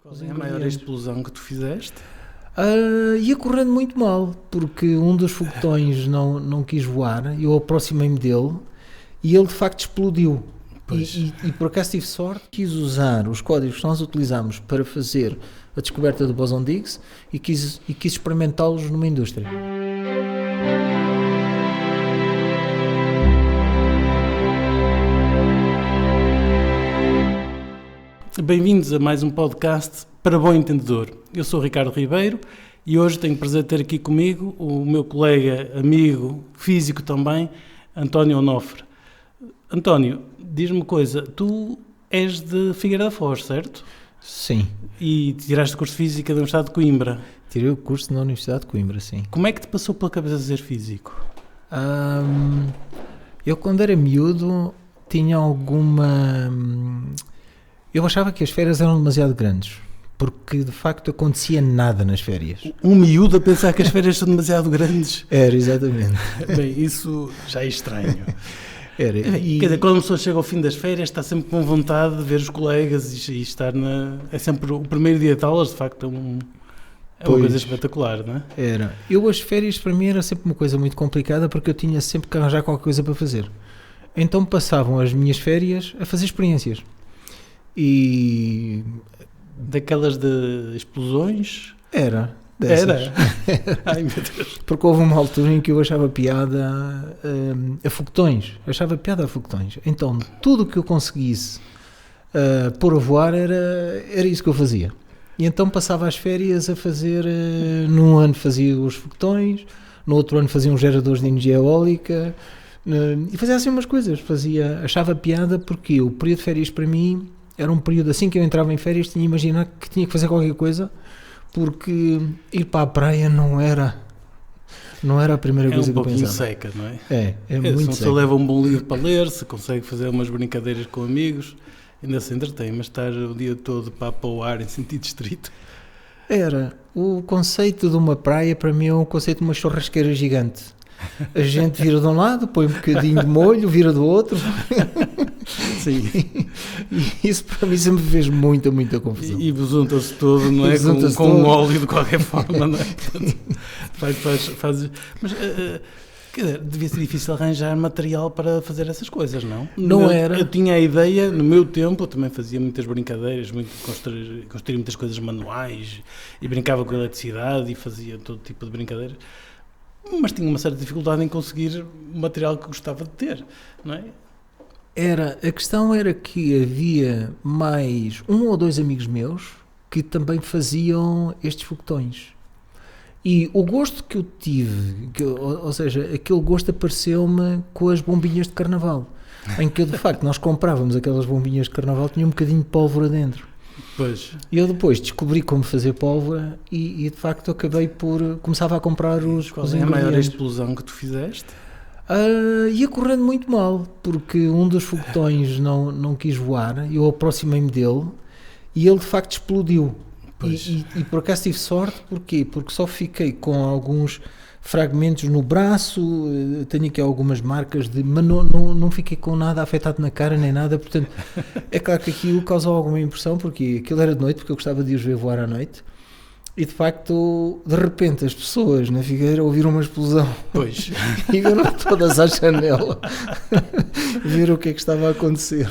Qual é a maior explosão que tu fizeste? Ia correndo muito mal, porque um dos foguetões não quis voar, eu aproximei-me dele e ele de facto explodiu. E por acaso tive sorte, quis usar os códigos que nós utilizamos para fazer a descoberta do bóson de Higgs e quis experimentá-los numa indústria. Bem-vindos a mais um podcast para bom entendedor. Eu sou o Ricardo Ribeiro e hoje tenho o prazer de ter aqui comigo o meu colega, amigo, físico também, António Onofre. António, diz-me uma coisa, tu és de Figueira da Foz, certo? Sim. E tiraste o curso de Física da Universidade de Coimbra. Tirei o curso na Universidade de Coimbra, sim. Como é que te passou pela cabeça de ser físico? Eu quando era miúdo tinha alguma... Eu achava que as férias eram demasiado grandes, porque de facto acontecia nada nas férias. Um miúdo a pensar que as férias são demasiado grandes? Era, exatamente. Bem, isso já é estranho. Era. Quer dizer, quando a pessoa chega ao fim das férias está sempre com vontade de ver os colegas e estar na... É sempre o primeiro dia de aulas, de facto, é uma coisa espetacular, não é? Era. As férias para mim era sempre uma coisa muito complicada porque eu tinha sempre que arranjar qualquer coisa para fazer. Então passavam as minhas férias a fazer experiências. E... Daquelas de explosões? Era. Dessas. Era? Ai, meu Deus. Porque houve uma altura em que eu achava piada a foguetões. Então, tudo o que eu conseguisse pôr a voar era isso que eu fazia. E então passava as férias a fazer... num ano fazia os foguetões, no outro ano fazia uns geradores de energia eólica... e fazia assim umas coisas. Achava piada porque o período de férias para mim... Era um período, assim que eu entrava em férias, tinha que imaginar que tinha que fazer qualquer coisa, porque ir para a praia não era a primeira coisa que eu pensava. É um pouquinho seca, não é? É muito seca. Se você leva um bom livro para ler, se consegue fazer umas brincadeiras com amigos, ainda se entretém, mas estar o dia todo para o ar em sentido estrito. O conceito de uma praia, para mim, é um conceito de uma churrasqueira gigante. A gente vira de um lado, põe um bocadinho de molho, vira do outro... Sim. E isso para mim sempre fez muita confusão. E besunta-se todo, não é? Com óleo de qualquer forma, não é? Portanto, mas devia ser difícil arranjar material para fazer essas coisas, não? Não era. Eu tinha a ideia, no meu tempo, eu também fazia muitas brincadeiras, construía muitas coisas manuais e brincava com eletricidade e fazia todo tipo de brincadeiras. Mas tinha uma certa dificuldade em conseguir o material que gostava de ter, não é? A questão era que havia mais um ou dois amigos meus que também faziam estes foguetões. E o gosto que eu tive, ou seja, aquele gosto apareceu-me com as bombinhas de carnaval, em que de facto nós comprávamos aquelas bombinhas de carnaval, tinha um bocadinho de pólvora dentro. Pois. E eu depois descobri como fazer pólvora e de facto acabei por... Começava a comprar os Qual é a maior explosão que tu fizeste? Ia correndo muito mal, porque um dos foguetões não quis voar, eu aproximei-me dele e ele de facto explodiu. E por acaso tive sorte, porquê? Porque só fiquei com alguns fragmentos no braço, tenho aqui algumas marcas, mas não fiquei com nada afetado na cara nem nada, portanto é claro que aquilo causou alguma impressão, porque aquilo era de noite, porque eu gostava de os ver voar à noite. E de facto, de repente, as pessoas na Figueira ouviram uma explosão. Pois. E viram todas à janela. Viram o que é que estava a acontecer.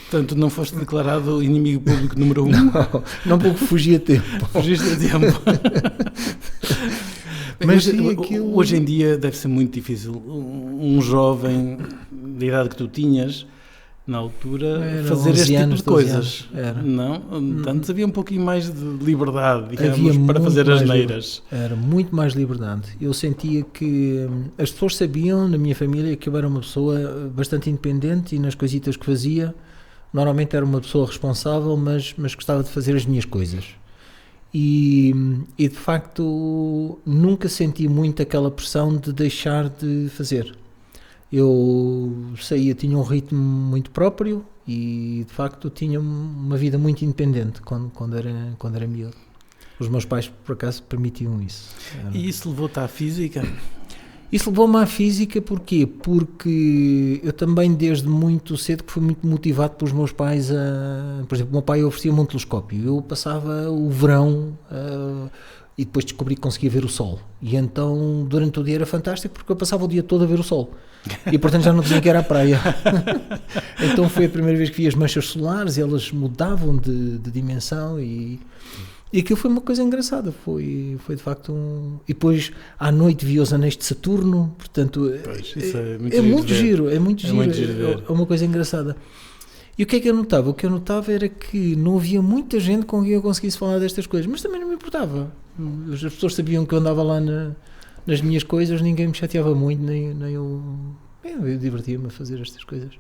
Portanto, não foste declarado inimigo público número 1? Não porque fugi a tempo. Fugiste a tempo. Mas aquilo... Hoje em dia deve ser muito difícil. Um jovem da idade que tu tinhas... na altura, fazer este tipo de coisas. Não? Antes havia um pouquinho mais de liberdade, digamos, para fazer asneiras. Era muito mais liberdade. Eu sentia que as pessoas sabiam, na minha família, que eu era uma pessoa bastante independente e nas coisitas que fazia, normalmente era uma pessoa responsável, mas gostava de fazer as minhas coisas. E de facto, nunca senti muito aquela pressão de deixar de fazer. Eu saía, tinha um ritmo muito próprio e de facto tinha uma vida muito independente quando era miúdo. Os meus pais por acaso permitiam isso. E isso levou-te à física? Isso levou-me à física, porquê? Porque eu também desde muito cedo que fui muito motivado pelos meus pais por exemplo, o meu pai oferecia-me um telescópio, eu passava o verão e depois descobri que conseguia ver o sol, e então durante o dia era fantástico porque eu passava o dia todo a ver o sol e portanto já não tinha que ir à praia. Então foi a primeira vez que vi as manchas solares e elas mudavam de dimensão e aquilo foi uma coisa engraçada, foi de facto E depois à noite vi os anéis de Saturno, portanto Pois, isso é muito giro, é uma coisa engraçada. E o que é que eu notava? O que eu notava era que não havia muita gente com quem eu conseguisse falar destas coisas, mas também não me importava. As pessoas sabiam que eu andava lá nas minhas coisas, ninguém me chateava muito, nem eu divertia-me a fazer estas coisas.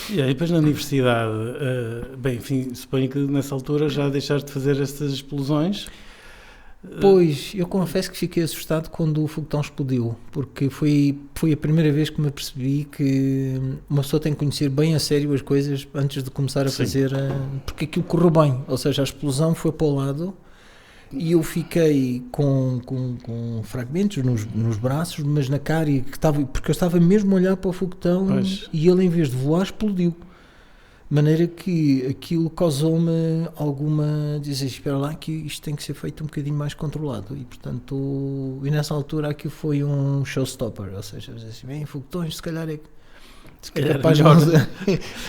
E aí, depois na universidade, bem, enfim, suponho que nessa altura já deixaste de fazer estas explosões. Pois, eu confesso que fiquei assustado quando o foguetão explodiu, porque foi a primeira vez que me apercebi que uma pessoa tem que conhecer bem a sério as coisas antes de começar a fazer, porque aquilo correu bem, ou seja, a explosão foi para o lado e eu fiquei com fragmentos nos braços, mas na cara, porque eu estava mesmo a olhar para o foguetão. Pois. E ele, em vez de voar, explodiu. De maneira que aquilo causou-me alguma... dizer, espera lá que isto tem que ser feito um bocadinho mais controlado. E, portanto, nessa altura aquilo foi um showstopper, ou seja, assim, bem, foguetões, se calhar é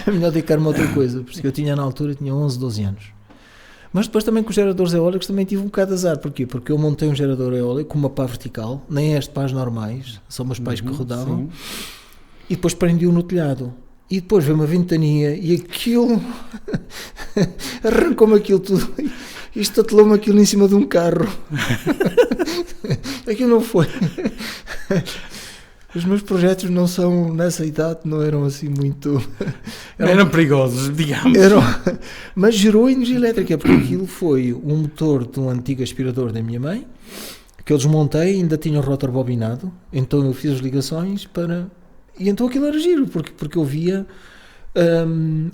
melhor dedicar-me a outra coisa, porque eu tinha 11, 12 anos. Mas depois também com os geradores eólicos também tive um bocado de azar. Porquê? Porque eu montei um gerador eólico com uma pá vertical, nem as pás normais, são umas pás que rodavam, sim. E depois prendi-o no telhado. E depois veio uma ventania e aquilo arrancou-me aquilo tudo e estatelou-me aquilo em cima de um carro. Aquilo não foi. Os meus projetos não são, nessa idade, não eram assim muito... Eram perigosos, digamos. Mas gerou energia elétrica, porque aquilo foi um motor de um antigo aspirador da minha mãe, que eu desmontei, ainda tinha o rotor bobinado, então eu fiz as ligações para... E então aquilo era giro, porque eu via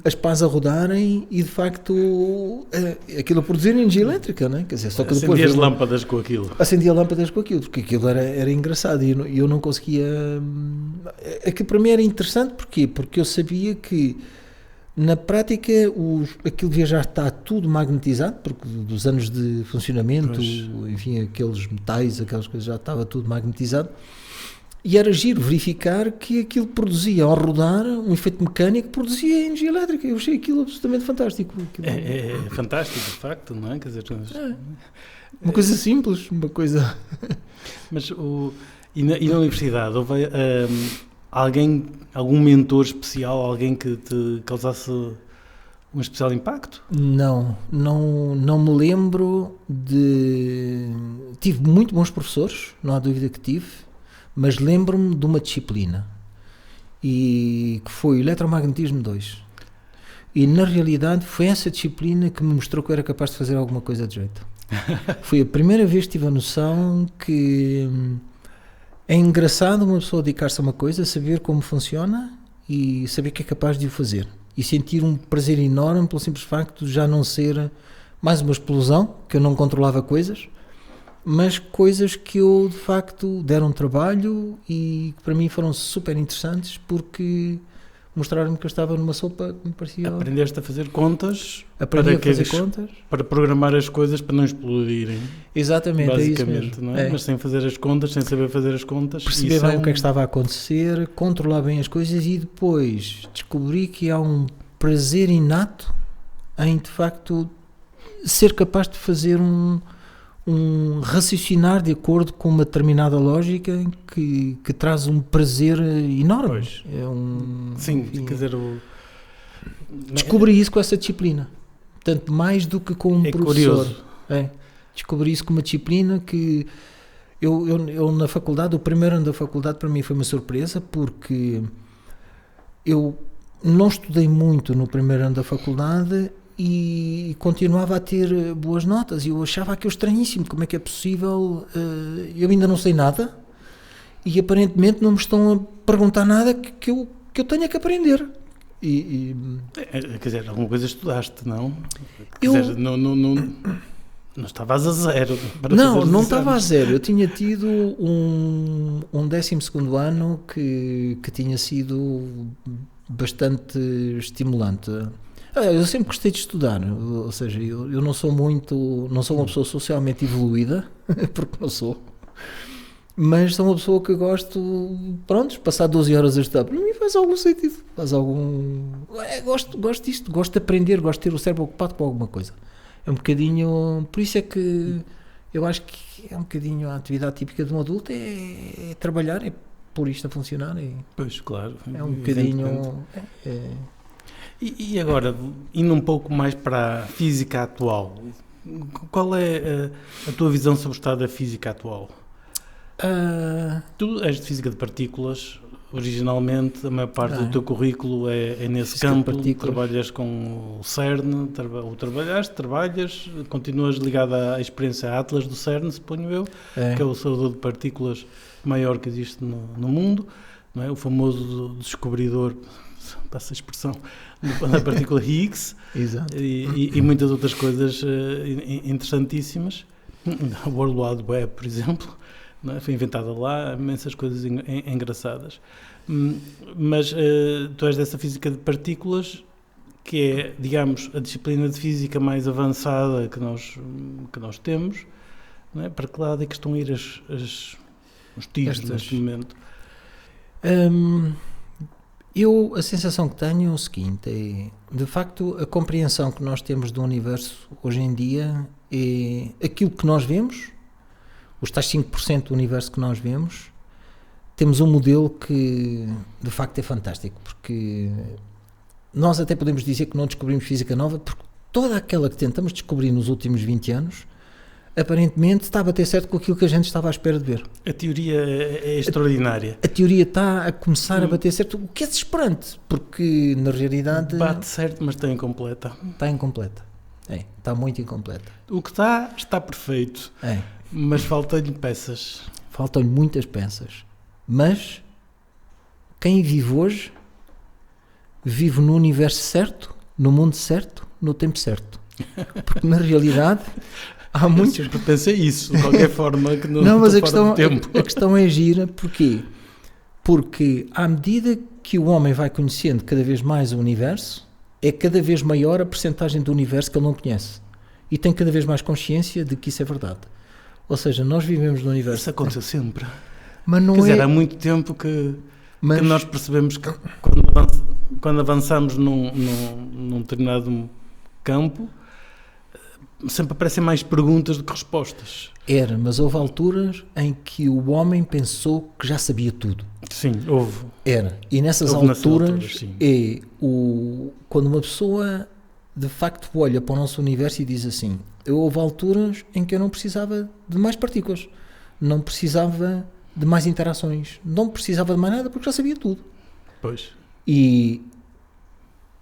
as pás a rodarem e de facto aquilo a produzir energia elétrica, não é? Quer dizer, só que depois acendia lâmpadas com aquilo. Acendia lâmpadas com aquilo, porque aquilo era engraçado e eu não conseguia... Aquilo para mim era interessante, porquê? Porque eu sabia que na prática aquilo devia já estar tudo magnetizado, porque dos anos de funcionamento, pois. Enfim, aqueles metais, aquelas coisas, já estava tudo magnetizado. E era giro verificar que aquilo produzia, ao rodar, um efeito mecânico, produzia energia elétrica. Eu achei aquilo absolutamente fantástico. É fantástico, de facto, não é? Quer dizer, uma coisa simples, uma coisa... Mas, e na universidade, houve algum mentor especial, alguém que te causasse um especial impacto? Não me lembro de... Tive muito bons professores, não há dúvida que tive, mas lembro-me de uma disciplina que foi o Eletromagnetismo 2, e na realidade foi essa disciplina que me mostrou que eu era capaz de fazer alguma coisa de jeito. Foi a primeira vez que tive a noção que é engraçado uma pessoa dedicar-se a uma coisa, saber como funciona e saber que é capaz de o fazer, e sentir um prazer enorme pelo simples facto de já não ser mais uma explosão, que eu não controlava coisas, mas coisas que eu de facto deram trabalho e que para mim foram super interessantes, porque mostraram-me que eu estava numa sopa que me parecia... Aprendeste a fazer contas, contas para programar as coisas para não explodirem. Exatamente, basicamente, é isso mesmo. Não é? Mas sem fazer as contas, sem saber fazer as contas. Perceber bem o que é que estava a acontecer, controlar bem as coisas e depois descobri que há um prazer inato em de facto ser capaz de fazer um raciocinar de acordo com uma determinada lógica que traz um prazer enorme. Pois. Sim, quer dizer... Descobri isso com essa disciplina. Portanto, mais do que com um professor. Curioso. Descobri isso com uma disciplina que eu na faculdade, o primeiro ano da faculdade para mim foi uma surpresa, porque eu não estudei muito no primeiro ano da faculdade e continuava a ter boas notas, e eu achava aquilo estranhíssimo, como é que é possível, eu ainda não sei nada e aparentemente não me estão a perguntar nada que eu tenha que aprender. Quer dizer, alguma coisa estudaste, não? Quer dizer, Não estavas a zero. Não estava a zero. Eu tinha tido um 12º ano que tinha sido bastante estimulante. Eu sempre gostei de estudar, ou seja, eu não sou uma pessoa socialmente evoluída, porque não sou, mas sou uma pessoa que gosto, passar 12 horas a estudar, para mim faz algum sentido, gosto disto, gosto de aprender, gosto de ter o cérebro ocupado com alguma coisa. É um bocadinho, por isso é que eu acho que é um bocadinho a atividade típica de um adulto, é trabalhar, é pôr isto a funcionar. Pois, claro. É um bocadinho... E agora, indo um pouco mais para a física atual, qual é a tua visão sobre o estado da física atual? Tu és de física de partículas, originalmente, a maior parte do teu currículo é nesse campo, trabalhas com o CERN, trabalhas, continuas ligado à experiência Atlas do CERN, suponho eu, que é o acelerador de partículas maior que existe no mundo, não é? O famoso descobridor, passa a expressão, da partícula Higgs. Exato. E muitas outras coisas interessantíssimas. A World Wide Web, por exemplo, não é? Foi inventada lá, imensas coisas engraçadas. Mas tu és dessa física de partículas, que é, digamos, a disciplina de física mais avançada que nós temos, não é? Para que lado é que estão a ir os tiros neste momento? A sensação que tenho é o seguinte, de facto, a compreensão que nós temos do universo hoje em dia é aquilo que nós vemos, os tais 5% do universo que nós vemos, temos um modelo que, de facto, é fantástico, porque nós até podemos dizer que não descobrimos física nova, porque toda aquela que tentamos descobrir nos últimos 20 anos, aparentemente está a bater certo com aquilo que a gente estava à espera de ver. A teoria é extraordinária. A teoria está a começar a bater certo, o que é desesperante, porque na realidade... Bate certo, mas está incompleta. Está incompleta. Está muito incompleta. O que está perfeito. Mas faltam-lhe peças. Faltam-lhe muitas peças. Mas quem vive hoje, vive no universo certo, no mundo certo, no tempo certo. Porque na realidade... Há muitos... Eu pensei isso, de qualquer forma, que não mas a questão é gira, porquê? Porque à medida que o homem vai conhecendo cada vez mais o universo, é cada vez maior a percentagem do universo que ele não conhece. E tem cada vez mais consciência de que isso é verdade. Ou seja, nós vivemos no universo... Isso aconteceu sempre. Mas não Quer dizer, há muito tempo que nós percebemos que quando avançamos num determinado campo, sempre aparecem mais perguntas do que respostas. Mas houve alturas em que o homem pensou que já sabia tudo. Sim, houve. E nessas alturas quando uma pessoa de facto olha para o nosso universo e diz assim, houve alturas em que eu não precisava de mais partículas, não precisava de mais interações, não precisava de mais nada porque já sabia tudo. Pois. E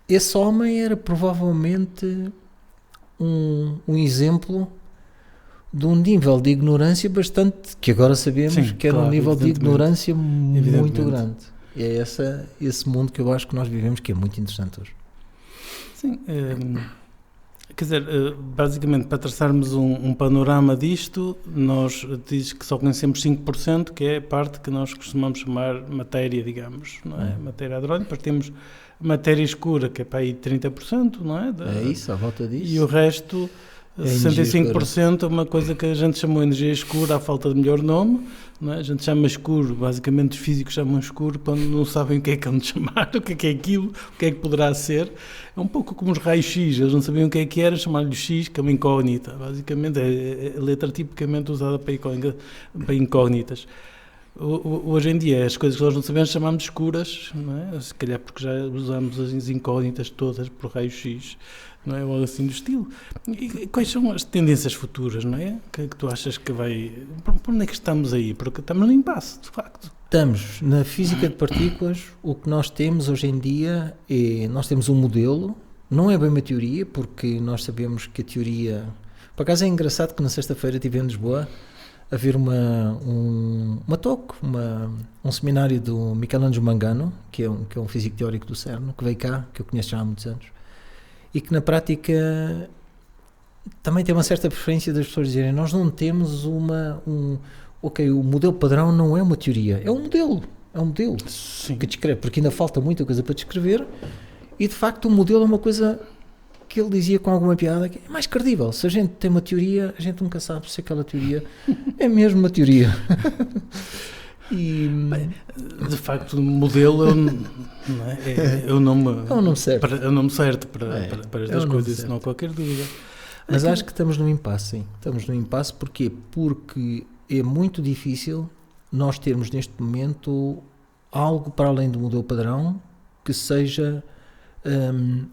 esse homem era provavelmente um exemplo de um nível de ignorância bastante, que agora sabemos que era um nível de ignorância muito grande. E é esse mundo que eu acho que nós vivemos, que é muito interessante hoje. Sim, quer dizer, basicamente para traçarmos um panorama disto, nós dizes que só conhecemos 5%, que é a parte que nós costumamos chamar matéria, digamos, não é? Matéria hadrónica, depois temos matéria escura, que é para aí 30%, não é? É isso, à volta disso. E o resto, 65%, é uma coisa que a gente chamou de energia escura, à falta de melhor nome, não é? A gente chama escuro, basicamente os físicos chamam escuro quando não sabem o que é que hão de chamar, o que é aquilo, o que é que poderá ser. É um pouco como os raios-x, eles não sabiam o que é que era, chamaram-lhe X, que é uma incógnita. Basicamente é a letra tipicamente usada para incógnitas. Hoje em dia, as coisas que nós não sabemos chamamos de escuras, não é? Se calhar porque já usamos as incógnitas todas por raio-x, não é? Ou assim do estilo. E quais são as tendências futuras, não é? Que tu achas que vai... Por onde é que estamos aí? Porque estamos no impasse, de facto. Estamos na física de partículas, o que nós temos hoje em dia nós temos um modelo, não é bem uma teoria, porque nós sabemos que a teoria... Por acaso é engraçado que na sexta-feira estive em Lisboa a ver uma talk, um seminário do Michelangelo Mangano, que é um físico teórico do CERN, que veio cá, que eu conheço já há muitos anos, e que na prática também tem uma certa preferência das pessoas dizerem, nós não temos ok, o modelo padrão não é uma teoria, é um modelo Sim. que descreve, porque ainda falta muita coisa para descrever, e de facto o modelo é uma coisa que ele dizia com alguma piada, que é mais credível. Se a gente tem uma teoria, a gente nunca sabe se aquela teoria é mesmo uma teoria. Bem, de facto, o modelo é o nome certo. É o nome certo para estas coisas, isso não há qualquer dúvida. Mas acho que estamos num impasse, sim. Estamos num impasse porquê? Porque é muito difícil nós termos neste momento algo para além do modelo padrão que seja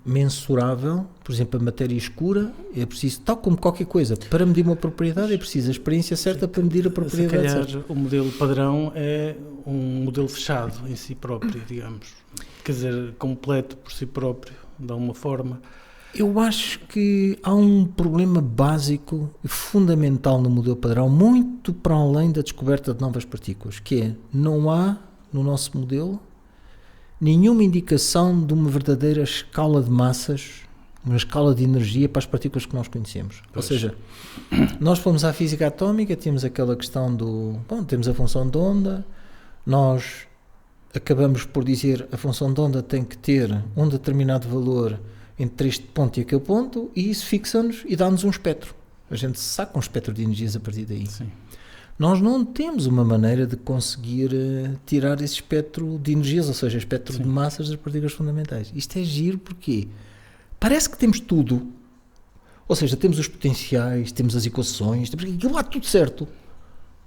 mensurável. Por exemplo, a matéria escura é preciso, tal como qualquer coisa, para medir uma propriedade é preciso a experiência certa para medir a propriedade certa. O modelo padrão é um modelo fechado em si próprio, digamos, quer dizer, completo por si próprio, de alguma forma. Eu acho que há um problema básico e fundamental no modelo padrão, muito para além da descoberta de novas partículas, que é, não há no nosso modelo nenhuma indicação de uma verdadeira escala de massas, uma escala de energia para as partículas que nós conhecemos. Ou seja, nós fomos à física atómica, temos aquela questão temos a função de onda, nós acabamos por dizer a função de onda tem que ter um determinado valor entre este ponto e aquele ponto, e isso fixa-nos e dá-nos um espectro. A gente saca um espectro de energias a partir daí. Sim. Nós não temos uma maneira de conseguir tirar esse espectro de energias, ou seja, espectro de massas das partículas fundamentais. Isto é giro porque parece que temos tudo, ou seja, temos os potenciais, temos as equações, temos aquilo lá tudo certo,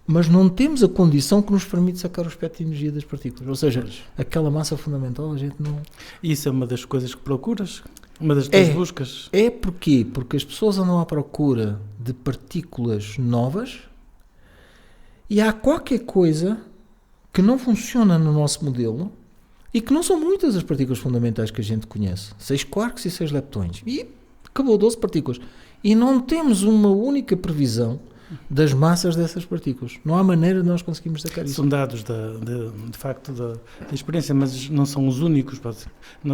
mas não temos a condição que nos permite sacar o espectro de energia das partículas, ou seja, aquela massa fundamental a gente não... Isso é uma das coisas que procuras? Uma das tuas buscas? É porquê? Porque as pessoas andam à procura de partículas novas e há qualquer coisa que não funciona no nosso modelo e que não são muitas as partículas fundamentais que a gente conhece. 6 quarks e 6 leptões. E acabou 12 partículas. E não temos uma única previsão das massas dessas partículas. Não há maneira de nós conseguirmos sacar isso. São dados, de facto, da experiência, mas não são os únicos.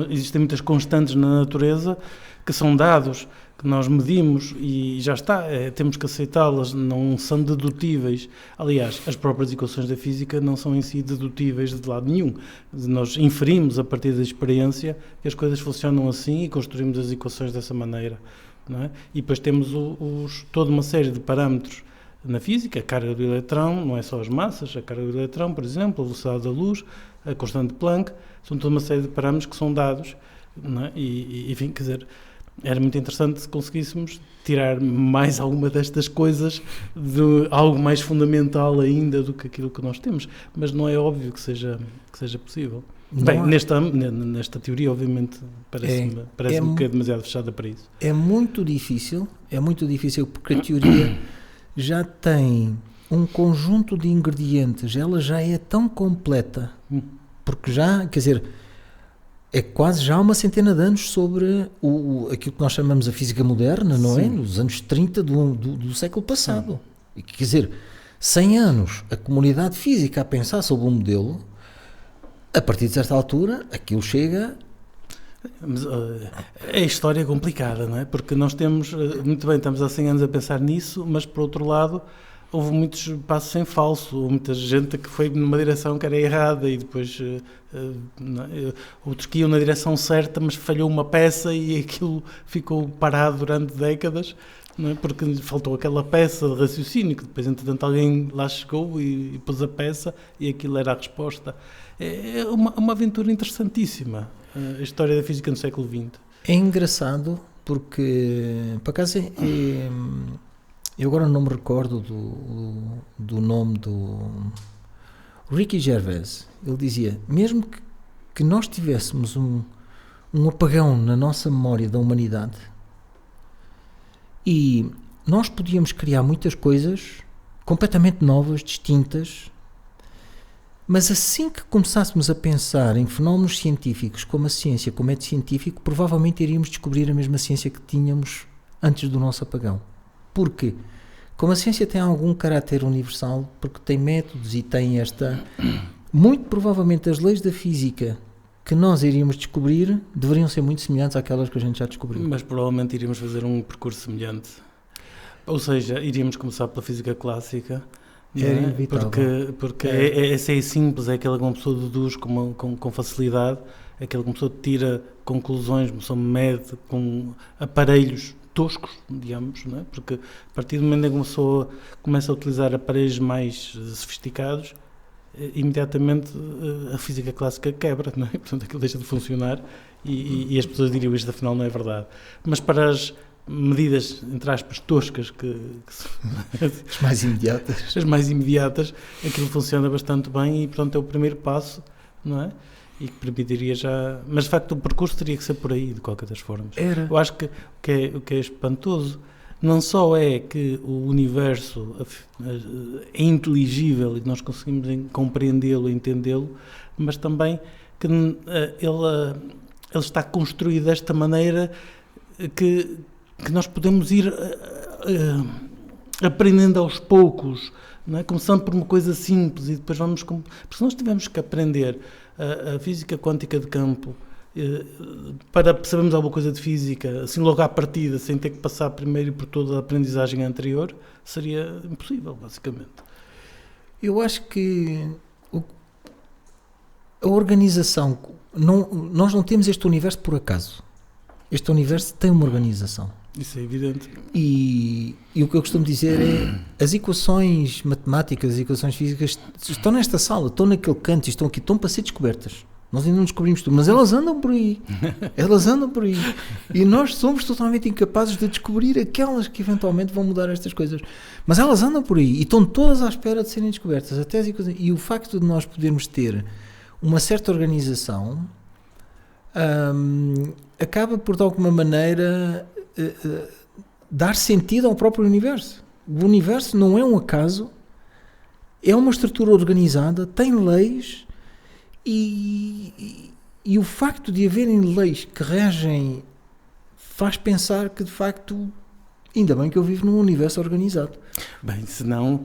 Existem muitas constantes na natureza que são dados que nós medimos e já está, temos que aceitá-las, não são dedutíveis. Aliás, as próprias equações da física não são em si dedutíveis de lado nenhum. Nós inferimos a partir da experiência que as coisas funcionam assim e construímos as equações dessa maneira. Não é? E depois temos toda uma série de parâmetros na física, a carga do eletrão, não é só as massas, a carga do eletrão, por exemplo, a velocidade da luz, a constante de Planck, são toda uma série de parâmetros que são dados, não é? E enfim, quer dizer, era muito interessante se conseguíssemos tirar mais alguma destas coisas de algo mais fundamental ainda do que aquilo que nós temos, mas não é óbvio que seja possível. Bem, nesta teoria, obviamente, parece-me que é demasiado fechada para isso. É muito difícil porque a teoria já tem um conjunto de ingredientes, ela já é tão completa, porque já, quer dizer, é quase já uma centena de anos sobre aquilo que nós chamamos a física moderna, não é? Nos anos 30 do século passado. E, quer dizer, 100 anos, a comunidade física a pensar sobre um modelo, a partir de certa altura, aquilo chega... Mas, a história é complicada, não é? Porque nós temos, muito bem, estamos há 100 anos a pensar nisso, mas por outro lado, houve muitos passos em falso, muita gente que foi numa direção que era errada e depois outros que iam na direção certa, mas falhou uma peça e aquilo ficou parado durante décadas, não é? Porque faltou aquela peça de raciocínio, que depois, entretanto, alguém lá chegou e pôs a peça e aquilo era a resposta. É uma aventura interessantíssima, a história da física no século XX. É engraçado porque, por acaso, eu agora não me recordo do nome do Ricky Gervais. Ele dizia, mesmo que nós tivéssemos um apagão na nossa memória da humanidade e nós podíamos criar muitas coisas completamente novas, distintas, mas assim que começássemos a pensar em fenómenos científicos como a ciência, como método científico, provavelmente iríamos descobrir a mesma ciência que tínhamos antes do nosso apagão. Porque, como a ciência tem algum caráter universal, porque tem métodos e tem muito provavelmente as leis da física que nós iríamos descobrir deveriam ser muito semelhantes àquelas que a gente já descobriu. Mas provavelmente iríamos fazer um percurso semelhante. Ou seja, iríamos começar pela física clássica. Era inevitável. Porque essa é simples, é aquela que uma pessoa deduz com facilidade, é aquela que uma pessoa tira conclusões, uma pessoa mede com aparelhos toscos, digamos, não é? Porque a partir do momento em que uma pessoa começa a utilizar aparelhos mais sofisticados, imediatamente a física clássica quebra, não é? Portanto aquilo deixa de funcionar e as pessoas diriam isto afinal não é verdade. Mas para as medidas, entre aspas, toscas as mais imediatas. As mais imediatas, aquilo funciona bastante bem e portanto é o primeiro passo, não é? E que permitiria já... Mas de facto o percurso teria que ser por aí, de qualquer das formas. Eu acho que o que é espantoso não só é que o universo é inteligível e nós conseguimos compreendê-lo, entendê-lo, mas também que ele está construído desta maneira que nós podemos ir aprendendo aos poucos, não é? Começando por uma coisa simples e depois vamos... Porque se nós tivermos que aprender a física quântica de campo para sabermos alguma coisa de física, assim logo à partida, sem ter que passar primeiro por toda a aprendizagem anterior, seria impossível, basicamente. Eu acho que a organização... nós não temos este universo por acaso. Este universo tem uma organização. Isso é evidente. E o que eu costumo dizer é as equações matemáticas, as equações físicas estão nesta sala, estão naquele canto, estão aqui, estão para ser descobertas. Nós ainda não descobrimos tudo, mas elas andam por aí. Elas andam por aí. E nós somos totalmente incapazes de descobrir aquelas que eventualmente vão mudar estas coisas. Mas elas andam por aí e estão todas à espera de serem descobertas. Até as equações. E o facto de nós podermos ter uma certa organização acaba por, de alguma maneira, dar sentido ao próprio universo. O universo não é um acaso, é uma estrutura organizada, tem leis e o facto de haverem leis que regem faz pensar que, de facto, ainda bem que eu vivo num universo organizado. Bem, se nós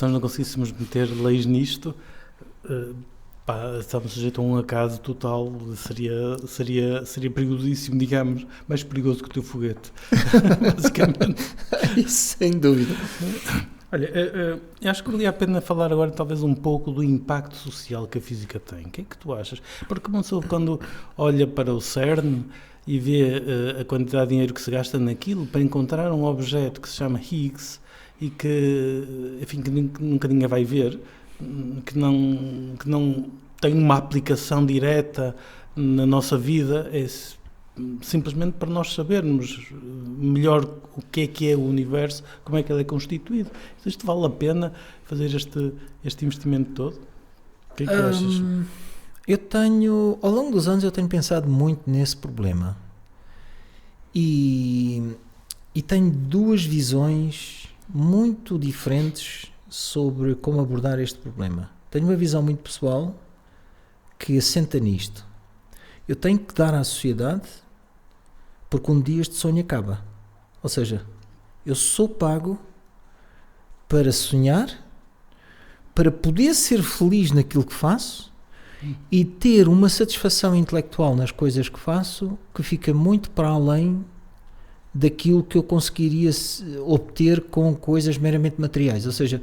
não conseguíssemos meter leis nisto... estamos sujeitos a um acaso total, seria perigosíssimo, digamos, mais perigoso que o teu foguete, basicamente. Isso, sem dúvida. Olha, eu acho que valia a pena falar agora talvez um pouco do impacto social que a física tem. O que é que tu achas? Porque uma pessoa quando olha para o CERN e vê a quantidade de dinheiro que se gasta naquilo para encontrar um objeto que se chama Higgs e que, enfim, que nunca ninguém vai ver, que não tem uma aplicação direta na nossa vida, é simplesmente para nós sabermos melhor o que é o universo, como é que ele é constituído. Isto vale a pena fazer este investimento todo? O que é que achas? Ao longo dos anos eu tenho pensado muito nesse problema e tenho duas visões muito diferentes sobre como abordar este problema. Tenho uma visão muito pessoal que assenta nisto. Eu tenho que dar à sociedade porque um dia este sonho acaba. Ou seja, eu sou pago para sonhar, para poder ser feliz naquilo que faço e ter uma satisfação intelectual nas coisas que faço que fica muito para além daquilo que eu conseguiria obter com coisas meramente materiais. Ou seja,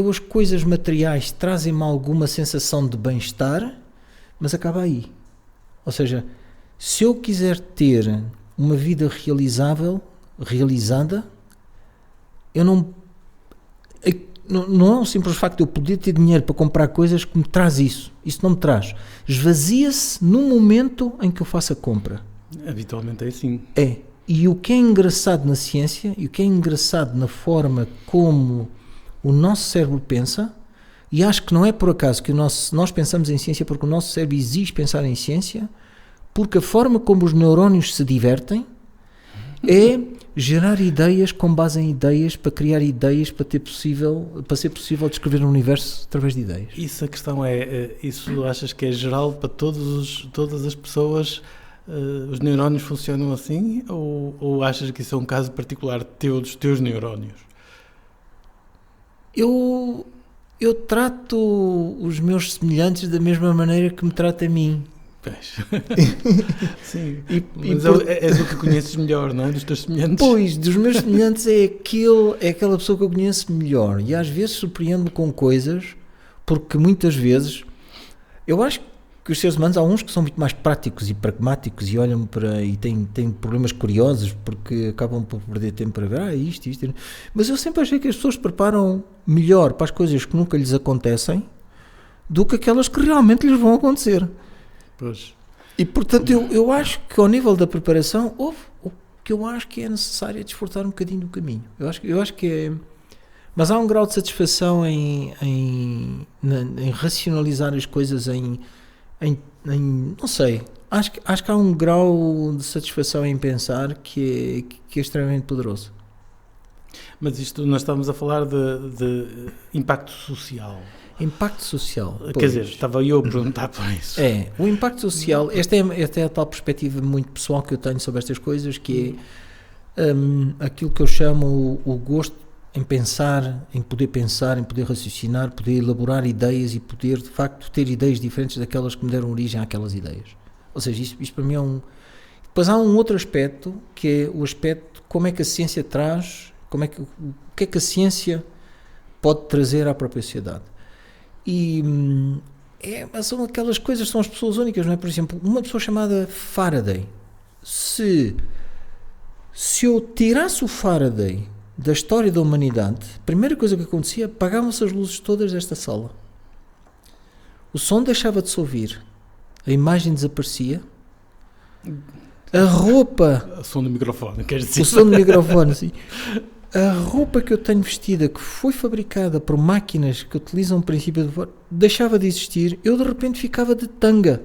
as coisas materiais trazem-me alguma sensação de bem-estar, mas acaba aí. Ou seja, se eu quiser ter uma vida realizada, eu não é um simples facto de eu poder ter dinheiro para comprar coisas que me traz isso. Isso não me traz. Esvazia-se no momento em que eu faço a compra. Habitualmente é assim. É. E o que é engraçado na ciência, e o que é engraçado na forma como o nosso cérebro pensa, e acho que não é por acaso que nós pensamos em ciência, porque o nosso cérebro exige pensar em ciência, porque a forma como os neurónios se divertem é gerar ideias com base em ideias, para criar ideias, para ser possível descrever o universo através de ideias. Isso a questão isso achas que é geral para todas as pessoas? Os neurónios funcionam assim? Ou achas que isso é um caso particular dos teus neurónios? Eu trato os meus semelhantes da mesma maneira que me trata a mim. Pois. Sim. Mas és o que conheces melhor, não é? Dos teus semelhantes. Pois, dos meus semelhantes é aquela pessoa que eu conheço melhor. E às vezes surpreendo-me com coisas, porque muitas vezes eu acho que os seres humanos, há uns que são muito mais práticos e pragmáticos e olham para e têm problemas curiosos porque acabam por perder tempo para ver isto. Mas eu sempre achei que as pessoas se preparam melhor para as coisas que nunca lhes acontecem do que aquelas que realmente lhes vão acontecer. Pois. E portanto eu acho que ao nível da preparação o que eu acho que é necessário é desfrutar um bocadinho do caminho. Eu acho que é. Mas há um grau de satisfação em racionalizar as coisas, não sei, acho que há um grau de satisfação em pensar que é extremamente poderoso. Mas isto, nós estamos a falar de impacto social. Impacto social. Quer dizer, estava eu a perguntar por isso. O impacto social, esta é a tal perspectiva muito pessoal que eu tenho sobre estas coisas, que é aquilo que eu chamo o gosto em pensar, em poder raciocinar, poder elaborar ideias e poder, de facto, ter ideias diferentes daquelas que me deram origem àquelas ideias. Ou seja, isto para mim é um... Depois há um outro aspecto, que é o aspecto de como é que a ciência traz, o que é que a ciência pode trazer à própria sociedade. E são aquelas coisas, são as pessoas únicas, não é? Por exemplo, uma pessoa chamada Faraday. Se eu tirasse o Faraday da história da humanidade, a primeira coisa que acontecia, apagavam-se as luzes todas desta sala. O som deixava de se ouvir, a imagem desaparecia, a roupa... O som do microfone, queres dizer? O som do microfone, sim. A roupa que eu tenho vestida, que foi fabricada por máquinas que utilizam o princípio de deixava de existir, eu de repente ficava de tanga.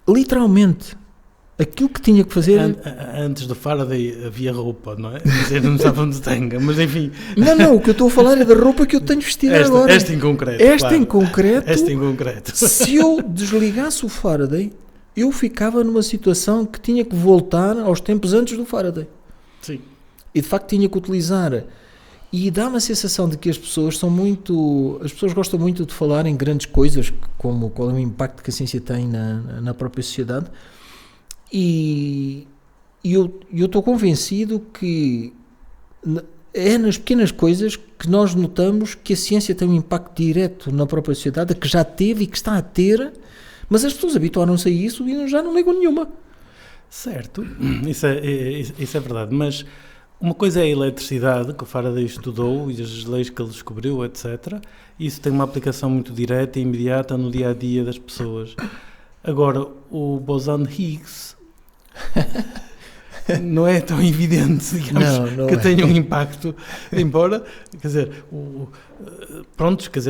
Literalmente. Aquilo que tinha que fazer... Antes do Faraday havia roupa, não é? Não estavam de tanga, mas enfim... Não, o que eu estou a falar é da roupa que eu tenho vestida agora. Esta em concreto. Esta em concreto. Se eu desligasse o Faraday, eu ficava numa situação que tinha que voltar aos tempos antes do Faraday. Sim. E de facto tinha que utilizar... E dá-me a sensação de que as pessoas gostam muito de falar em grandes coisas, como qual é o impacto que a ciência tem na própria sociedade. E eu estou convencido que é nas pequenas coisas que nós notamos que a ciência tem um impacto direto na própria sociedade, que já teve e que está a ter, mas as pessoas habituaram-se a isso e já não ligam nenhuma. Certo, isso é verdade, mas uma coisa é a eletricidade, que o Faraday estudou e as leis que ele descobriu, etc. Isso tem uma aplicação muito direta e imediata no dia-a-dia das pessoas. Agora, o bosão de Higgs não é tão evidente, digamos, não que tenha um impacto, embora, quer dizer,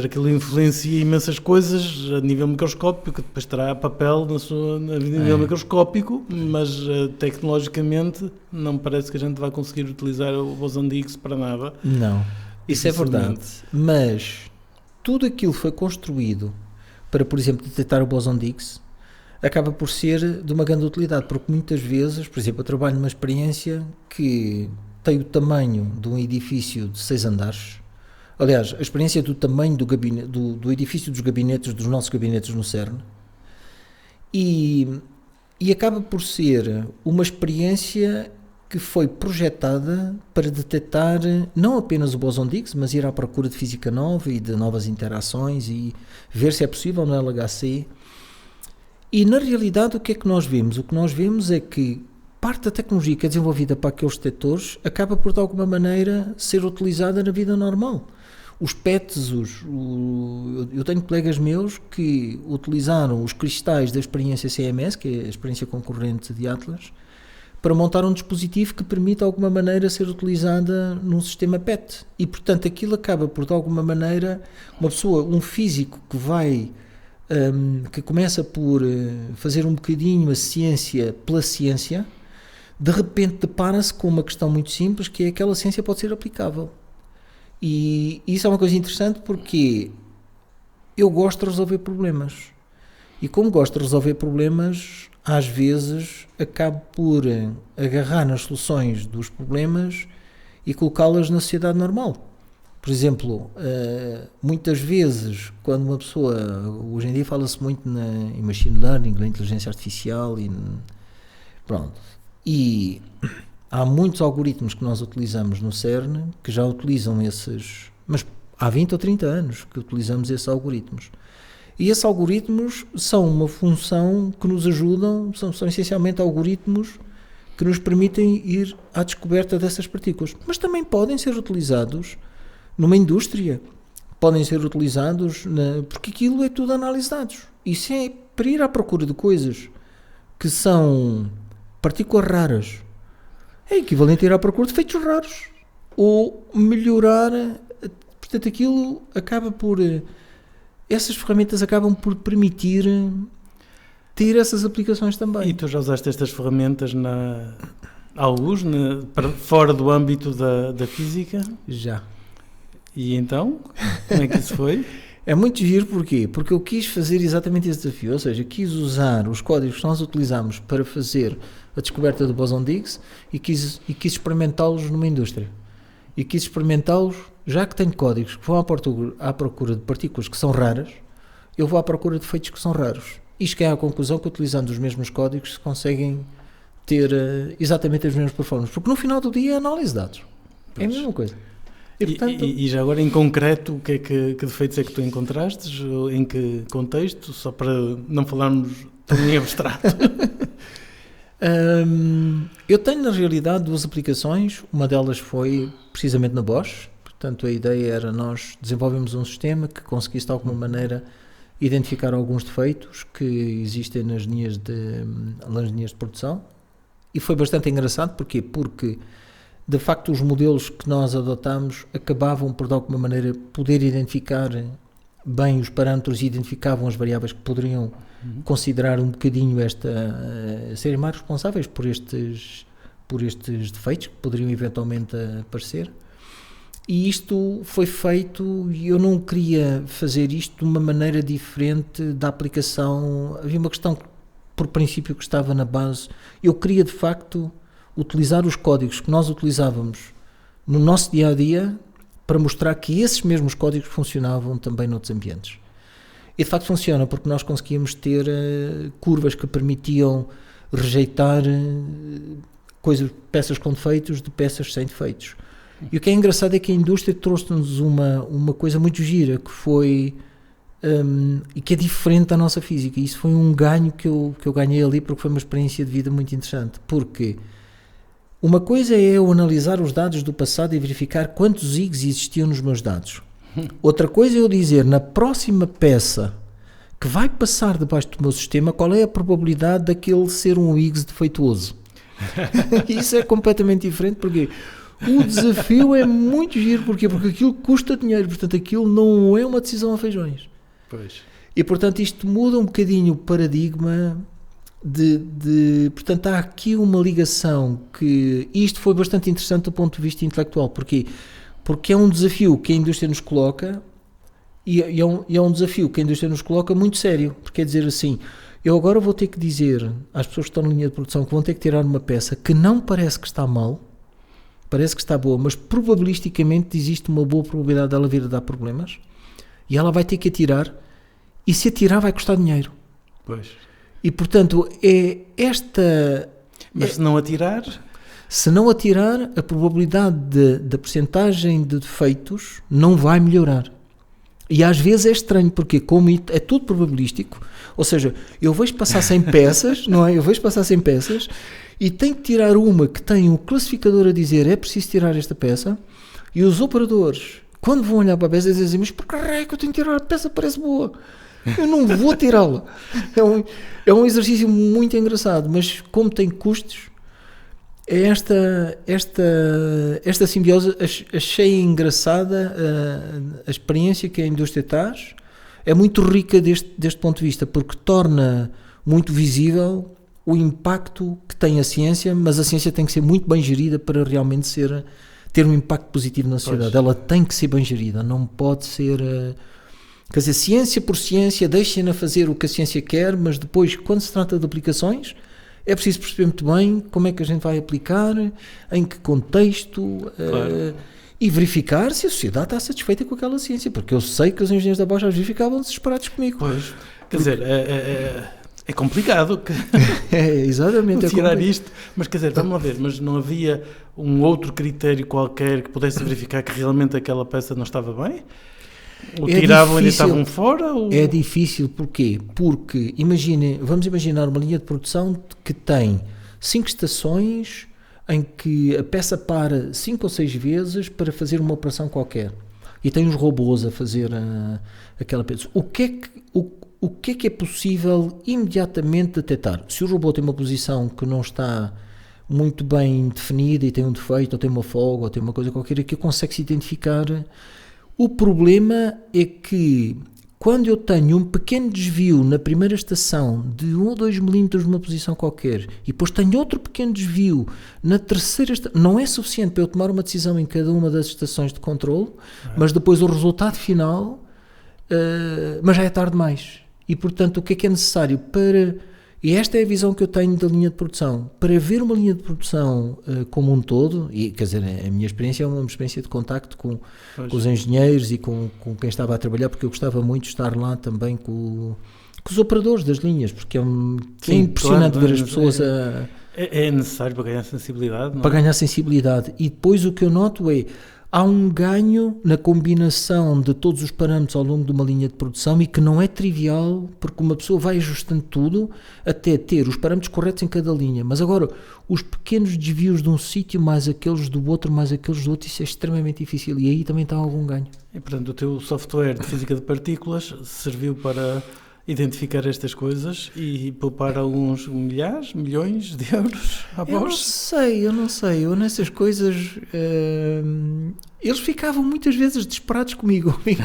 aquilo influencia imensas coisas a nível microscópico, que depois terá papel a nível microscópico, mas tecnologicamente não parece que a gente vai conseguir utilizar o bosão de Higgs para nada. Não, isso é verdade, mas tudo aquilo foi construído para, por exemplo, detectar o bosão de Higgs, acaba por ser de uma grande utilidade, porque muitas vezes, por exemplo, eu trabalho numa experiência que tem o tamanho de um edifício de 6 andares. Aliás, a experiência do tamanho do edifício dos nossos gabinetes no CERN, e acaba por ser uma experiência que foi projetada para detectar não apenas o bosão de Higgs, mas ir à procura de física nova e de novas interações e ver se é possível no LHC. E na realidade o que é que nós vemos? O que nós vemos é que parte da tecnologia que é desenvolvida para aqueles detectores acaba por de alguma maneira ser utilizada na vida normal. Os PETs, eu tenho colegas meus que utilizaram os cristais da experiência CMS, que é a experiência concorrente de Atlas, para montar um dispositivo que permite de alguma maneira ser utilizada num sistema PET. E portanto aquilo acaba por de alguma maneira um físico que começa por fazer um bocadinho a ciência pela ciência, de repente depara-se com uma questão muito simples, que é que aquela ciência pode ser aplicável. E isso é uma coisa interessante porque eu gosto de resolver problemas. E como gosto de resolver problemas, às vezes acabo por agarrar nas soluções dos problemas e colocá-las na sociedade normal. Por exemplo, muitas vezes, quando uma pessoa, hoje em dia fala-se muito em machine learning, na inteligência artificial e há muitos algoritmos que nós utilizamos no CERN que já utilizam esses, mas há 20 ou 30 anos que utilizamos esses algoritmos. E esses algoritmos são uma função que nos ajudam, são essencialmente algoritmos que nos permitem ir à descoberta dessas partículas. Mas também podem ser utilizados numa indústria, podem ser utilizados, porque aquilo é tudo análise de dados. Isso é para ir à procura de coisas que são partículas raras. É equivalente a ir à procura de feitos raros. Ou melhorar, portanto aquilo acaba por... Essas ferramentas acabam por permitir ter essas aplicações também. E tu já usaste estas ferramentas fora do âmbito da física? Já. E então, como é que isso foi? É muito giro, porquê? Porque eu quis fazer exatamente esse desafio, ou seja, quis usar os códigos que nós utilizamos para fazer a descoberta do bóson de Higgs e quis experimentá-los numa indústria. E quis experimentá-los, já que tenho códigos que vão à procura de partículas que são raras, eu vou à procura de feitos que são raros. E cheguei à conclusão que utilizando os mesmos códigos se conseguem ter exatamente as mesmas performances. Porque no final do dia é análise de dados. É a mesma coisa. E já agora, em concreto, que defeitos é que tu encontraste? Em que contexto? Só para não falarmos tão em abstrato. Eu tenho, na realidade, duas aplicações. Uma delas foi precisamente na Bosch. Portanto, a ideia era nós desenvolvermos um sistema que conseguisse, de alguma maneira, identificar alguns defeitos que existem nas linhas de produção. E foi bastante engraçado. Porquê? Porque de facto os modelos que nós adotámos acabavam por de alguma maneira poder identificar bem os parâmetros e identificavam as variáveis que poderiam considerar um bocadinho serem mais responsáveis por estes defeitos que poderiam eventualmente aparecer. E isto foi feito, e eu não queria fazer isto de uma maneira diferente da aplicação. Havia uma questão por princípio que estava na base. Eu queria de facto utilizar os códigos que nós utilizávamos no nosso dia-a-dia para mostrar que esses mesmos códigos funcionavam também noutros ambientes. E de facto funciona, porque nós conseguíamos ter curvas que permitiam rejeitar peças com defeitos de peças sem defeitos. E o que é engraçado é que a indústria trouxe-nos uma coisa muito gira, que foi e que é diferente da nossa física. E isso foi um ganho que eu ganhei ali, porque foi uma experiência de vida muito interessante. Porque uma coisa é eu analisar os dados do passado e verificar quantos Higgs existiam nos meus dados. Outra coisa é eu dizer, na próxima peça que vai passar debaixo do meu sistema, qual é a probabilidade daquele ser um Higgs defeituoso. Isso é completamente diferente, porque o desafio é muito giro. Porquê? Porque aquilo custa dinheiro, portanto aquilo não é uma decisão a feijões. Pois. E portanto isto muda um bocadinho o paradigma portanto há aqui uma ligação que isto foi bastante interessante do ponto de vista intelectual. Porquê? Porque é um desafio que a indústria nos coloca e é um desafio que a indústria nos coloca muito sério, porque é dizer assim, eu agora vou ter que dizer às pessoas que estão na linha de produção que vão ter que tirar uma peça que não parece que está mal, parece que está boa, mas probabilisticamente existe uma boa probabilidade dela vir a dar problemas, e ela vai ter que atirar, e se atirar vai custar dinheiro. Pois. E portanto é esta... Mas se não atirar... Se não atirar, a probabilidade da percentagem de defeitos não vai melhorar. E às vezes é estranho, porque como é tudo probabilístico, ou seja, eu vejo passar 100 peças, não é? Eu vejo passar 100 peças e tenho que tirar uma que tem um classificador a dizer é preciso tirar esta peça, e os operadores, quando vão olhar para a peça, dizem, mas por que raio que eu tenho que tirar a peça, parece boa. Eu não vou tirá-la. É um exercício muito engraçado, mas como tem custos, é esta simbiose. Achei engraçada a experiência que a indústria traz, é muito rica deste ponto de vista, porque torna muito visível o impacto que tem a ciência, mas a ciência tem que ser muito bem gerida para realmente ter um impacto positivo na sociedade. Pois. Ela tem que ser bem gerida, não pode ser... Quer dizer, ciência por ciência, deixem-na fazer o que a ciência quer, mas depois, quando se trata de aplicações, é preciso perceber muito bem como é que a gente vai aplicar, em que contexto, claro. e verificar se a sociedade está satisfeita com aquela ciência, porque eu sei que os engenheiros da Bosch às vezes ficavam desesperados comigo. Pois, quer dizer, é complicado Exatamente, tirar isto, mas quer dizer, vamos lá ver, mas não havia um outro critério qualquer que pudesse verificar que realmente aquela peça não estava bem? Ou tiravam e estavam fora? Ou... É difícil, porquê? Porque, vamos imaginar uma linha de produção que tem 5 estações em que a peça para 5 ou 6 vezes para fazer uma operação qualquer. E tem os robôs a fazer aquela peça. O que é possível imediatamente detectar? Se o robô tem uma posição que não está muito bem definida e tem um defeito, ou tem uma folga, ou tem uma coisa qualquer, aqui consegue-se identificar. O problema é que quando eu tenho um pequeno desvio na primeira estação de 1 ou 2 milímetros numa posição qualquer e depois tenho outro pequeno desvio na terceira estação, não é suficiente para eu tomar uma decisão em cada uma das estações de controle, mas depois o resultado final, mas já é tarde demais. E portanto o que é necessário para... E esta é a visão que eu tenho da linha de produção. Para ver uma linha de produção como um todo, e quer dizer, a minha experiência é uma experiência de contacto com os engenheiros e com quem estava a trabalhar, porque eu gostava muito de estar lá também com os operadores das linhas, porque é impressionante ver as pessoas É necessário para ganhar sensibilidade, não é? Para ganhar sensibilidade. E depois o que eu noto é, há um ganho na combinação de todos os parâmetros ao longo de uma linha de produção e que não é trivial, porque uma pessoa vai ajustando tudo até ter os parâmetros corretos em cada linha. Mas agora, os pequenos desvios de um sítio, mais aqueles do outro, mais aqueles do outro, isso é extremamente difícil e aí também está algum ganho. E portanto, o teu software de física de partículas serviu para identificar estas coisas e poupar alguns milhões de euros à Bosch? Eu não sei. Eu nessas coisas... eles ficavam muitas vezes desesperados comigo. Porque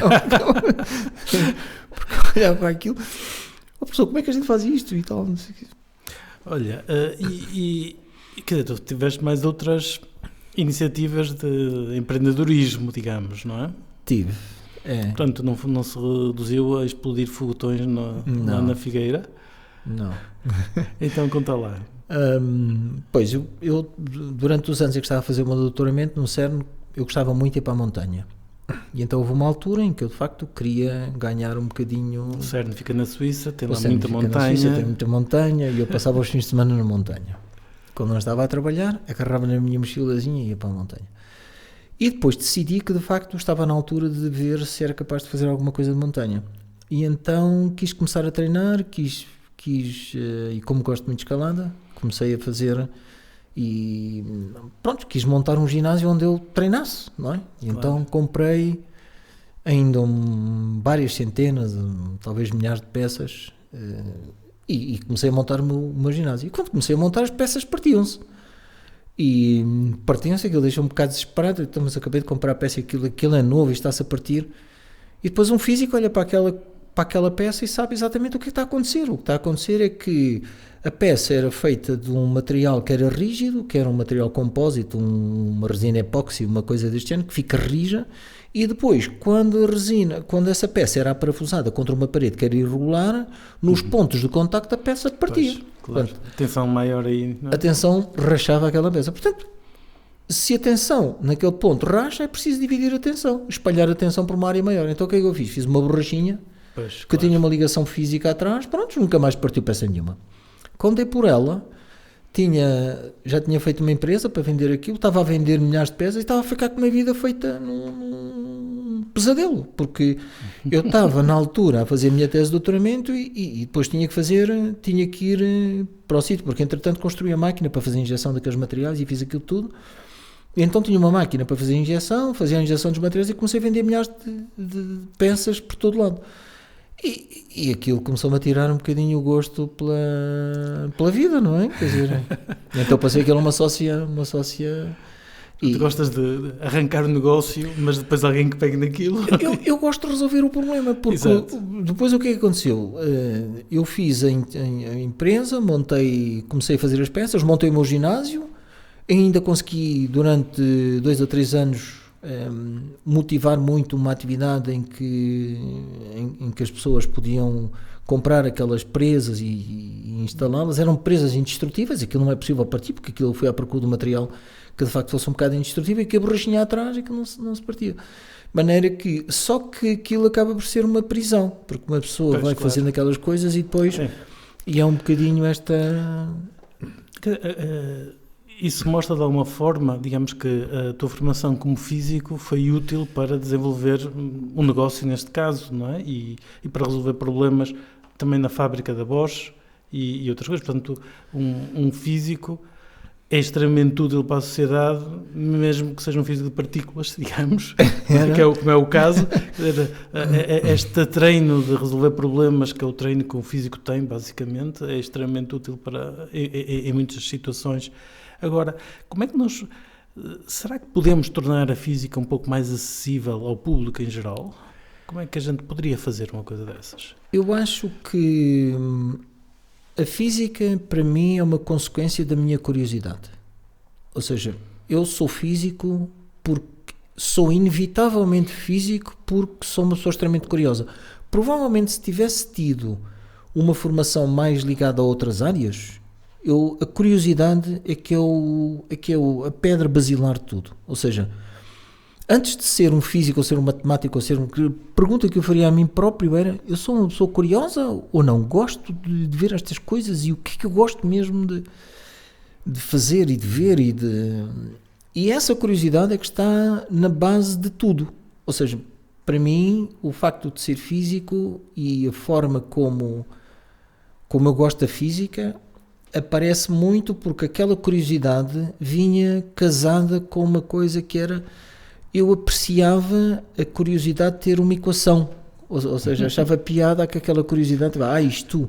eu olhava para aquilo... Professor, como é que a gente faz isto e tal? Não sei o quê. Olha, quer dizer, tu tiveste mais outras iniciativas de empreendedorismo, digamos, não é? Tive. Portanto, não se reduziu a explodir foguetões lá na Figueira? Não. Então, conta lá. Pois, eu durante os anos em que estava a fazer o meu doutoramento no CERN, eu gostava muito de ir para a montanha. E então houve uma altura em que eu, de facto, queria ganhar um bocadinho... O CERN fica na Suíça, tem lá muita montanha. Tem muita montanha e eu passava os fins de semana na montanha. Quando não estava a trabalhar, agarrava na minha mochilazinha e ia para a montanha. E depois decidi que, de facto, estava na altura de ver se era capaz de fazer alguma coisa de montanha. E então quis começar a treinar, e como gosto muito de escalada, comecei a fazer e pronto, quis montar um ginásio onde eu treinasse, não é? E então comprei ainda várias centenas, talvez milhares de peças e comecei a montar o meu ginásio. E quando comecei a montar, as peças partiam-se. E partiam-se, aquilo deixou um bocado desesperado, então, mas acabei de comprar a peça, aquilo é novo e está-se a partir. E depois um físico olha para aquela peça e sabe exatamente o que está a acontecer. O que está a acontecer é que a peça era feita de um material que era rígido, que era um material compósito, uma resina epóxi, uma coisa deste género, que fica rija, e depois, quando essa peça era aparafusada contra uma parede que era irregular, nos pontos de contacto a peça partia. Pois, claro. Portanto, a tensão maior aí, não é? A tensão rachava aquela peça. Portanto, se a tensão naquele ponto racha, é preciso dividir a tensão, espalhar a tensão por uma área maior. Então o que é que eu fiz? Fiz uma borrachinha que tinha uma ligação física atrás, pronto, nunca mais partiu peça nenhuma. Quando dei por ela, já tinha feito uma empresa para vender aquilo, estava a vender milhares de peças e estava a ficar com uma vida feita num pesadelo, porque eu estava na altura a fazer a minha tese de doutoramento e depois tinha que ir para o sítio, porque entretanto construí a máquina para fazer a injeção daqueles materiais e fiz aquilo tudo. E então tinha uma máquina para fazer a injeção, fazia a injeção dos materiais e comecei a vender milhares de peças por todo lado. E aquilo começou-me a tirar um bocadinho o gosto pela vida, não é? Quer dizer, então passei aquilo a uma sócia. Tu gostas de arrancar o negócio, mas depois alguém que pegue naquilo? Eu gosto de resolver o problema, porque depois o que é que aconteceu? Eu fiz a empresa, comecei a fazer as peças, montei o meu ginásio, ainda consegui durante 2 ou 3 anos motivar muito uma atividade em que as pessoas podiam comprar aquelas presas e instalá-las. Eram presas indestrutíveis, aquilo não é possível partir, porque aquilo foi à procura do material que de facto fosse um bocado indestrutível e que a borrachinha atrás e que não se partia. De maneira que, só que aquilo acaba por ser uma prisão, porque uma pessoa vai fazendo aquelas coisas e depois, e é um bocadinho esta... Isso mostra de alguma forma, digamos que a tua formação como físico foi útil para desenvolver um negócio neste caso, não é? E para resolver problemas também na fábrica da Bosch e outras coisas. Portanto, um físico é extremamente útil para a sociedade, mesmo que seja um físico de partículas, digamos, como é o caso. Este treino de resolver problemas, que é o treino que um físico tem, basicamente, é extremamente útil em muitas situações. Agora, como é que será que podemos tornar a física um pouco mais acessível ao público em geral? Como é que a gente poderia fazer uma coisa dessas? Eu acho que a física, para mim, é uma consequência da minha curiosidade. Ou seja, eu sou físico porque sou inevitavelmente físico porque sou uma pessoa extremamente curiosa. Provavelmente, se tivesse tido uma formação mais ligada a outras áreas, a curiosidade é que é a pedra basilar de tudo. Ou seja, antes de ser um físico, ou ser um matemático, ou ser pergunta que eu faria a mim próprio era: eu sou uma pessoa curiosa ou não? Gosto de ver estas coisas e o que é que eu gosto mesmo de fazer e de ver e essa curiosidade é que está na base de tudo. Ou seja, para mim, o facto de ser físico e a forma como eu gosto da física aparece muito porque aquela curiosidade vinha casada com uma coisa que era... Eu apreciava a curiosidade de ter uma equação, ou seja, achava piada com aquela curiosidade, isto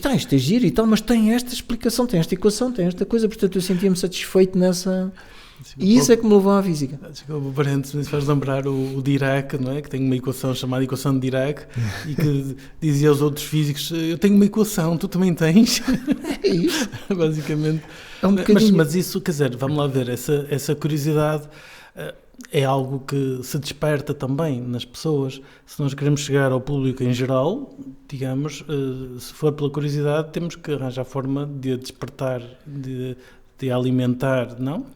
é giro e tal, mas tem esta explicação, tem esta equação, tem esta coisa, portanto eu sentia-me satisfeito nessa... E isso é que me levou à física. Desculpa, parênteses, faz lembrar o Dirac, não é? Que tem uma equação chamada equação de Dirac e que dizia aos outros físicos: eu tenho uma equação, tu também tens. É isso. Basicamente. É um bocadinho... mas isso, quer dizer, vamos lá ver, essa curiosidade é algo que se desperta também nas pessoas. Se nós queremos chegar ao público em geral, digamos, se for pela curiosidade, temos que arranjar forma de despertar, de alimentar, não?